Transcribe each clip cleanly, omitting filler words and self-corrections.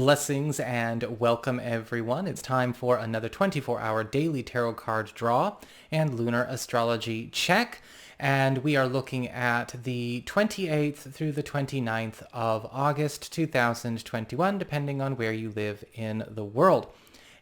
Blessings and welcome everyone. It's time for another 24-hour daily tarot card draw and lunar astrology check. And we are looking at the 28th through the 29th of August 2021, depending on where you live in the world.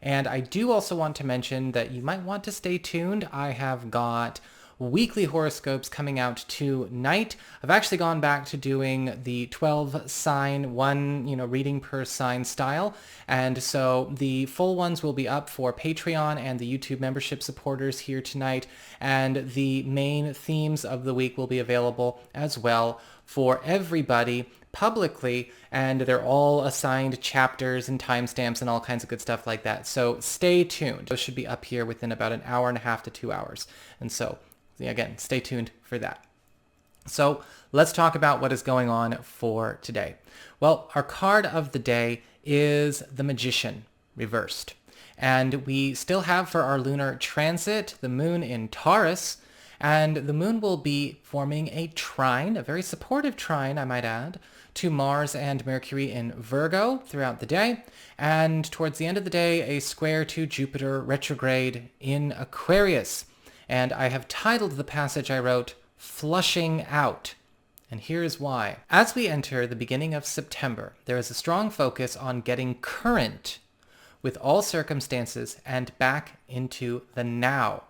And I do also want to mention that you might want to stay tuned. I have got weekly horoscopes coming out tonight. I've actually gone back to doing the 12 sign, one, reading per sign style. And so the full ones will be up for Patreon and the YouTube membership supporters here tonight. And the main themes of the week will be available as well for everybody publicly, and they're all assigned chapters and timestamps and all kinds of good stuff like that. So stay tuned. Those should be up here within about an hour and a half to 2 hours. And so again, stay tuned for that. So let's talk about what is going on for today. Well, our card of the day is the Magician reversed. And we still have for our lunar transit the moon in Taurus, and the moon will be forming a trine, a very supportive trine, I might add, to Mars and Mercury in Virgo throughout the day. And towards the end of the day, a square to Jupiter retrograde in Aquarius. And I have titled the passage I wrote, Flushing Out. And here's why. As we enter the beginning of September, there is a strong focus on getting current with all circumstances and back into the now.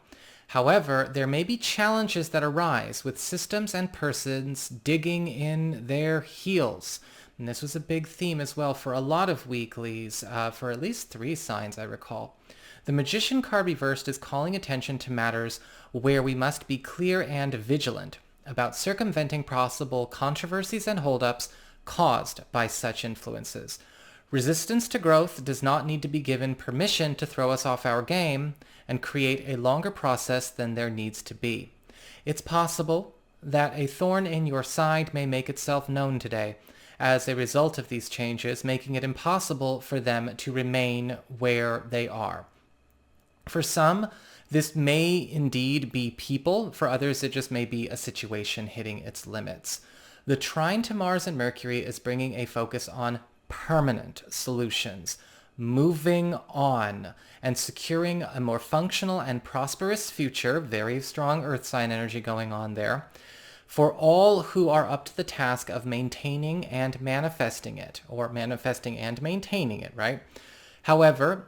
However, there may be challenges that arise with systems and persons digging in their heels. And this was a big theme as well for a lot of weeklies, for at least 3 signs I recall. The Magician card reversed is calling attention to matters where we must be clear and vigilant about circumventing possible controversies and holdups caused by such influences. Resistance to growth does not need to be given permission to throw us off our game and create a longer process than there needs to be. It's possible that a thorn in your side may make itself known today as a result of these changes, making it impossible for them to remain where they are. For some, this may indeed be people. For others, it just may be a situation hitting its limits. The trine to Mars and Mercury is bringing a focus on permanent solutions, moving on, and securing a more functional and prosperous future. Very strong earth sign energy going on there, for all who are up to the task of maintaining and manifesting it, or manifesting and maintaining it, right? However,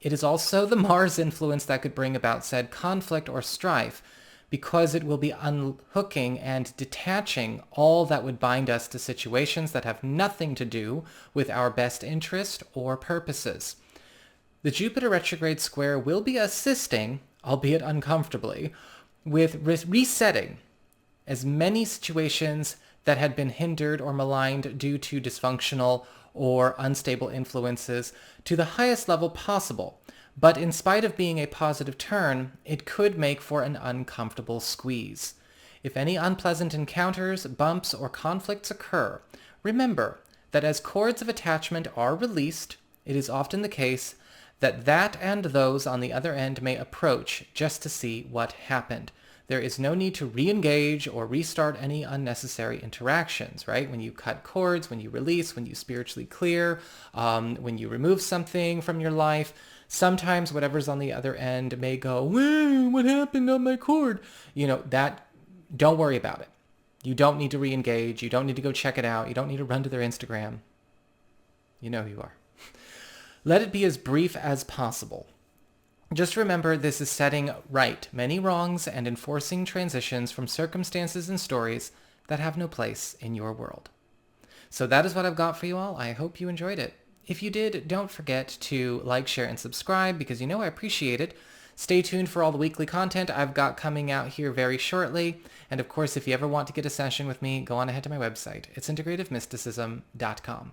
it is also the Mars influence that could bring about said conflict or strife, because it will be unhooking and detaching all that would bind us to situations that have nothing to do with our best interest or purposes. The Jupiter retrograde square will be assisting, albeit uncomfortably, with resetting as many situations that had been hindered or maligned due to dysfunctional or unstable influences to the highest level possible. But in spite of being a positive turn, it could make for an uncomfortable squeeze. If any unpleasant encounters, bumps, or conflicts occur, remember that as cords of attachment are released, it is often the case that and those on the other end may approach just to see what happened. There is no need to re-engage or restart any unnecessary interactions, right? When you cut cords, when you release, when you spiritually clear, when you remove something from your life, sometimes whatever's on the other end may go, what happened on my cord? Don't worry about it. You don't need to re-engage. You don't need to go check it out. You don't need to run to their Instagram. You know who you are. Let it be as brief as possible. Just remember, this is setting right many wrongs and enforcing transitions from circumstances and stories that have no place in your world. So that is what I've got for you all. I hope you enjoyed it. If you did, don't forget to like, share, and subscribe because I appreciate it. Stay tuned for all the weekly content I've got coming out here very shortly. And of course, if you ever want to get a session with me, go on ahead to my website. It's integrativemysticism.com.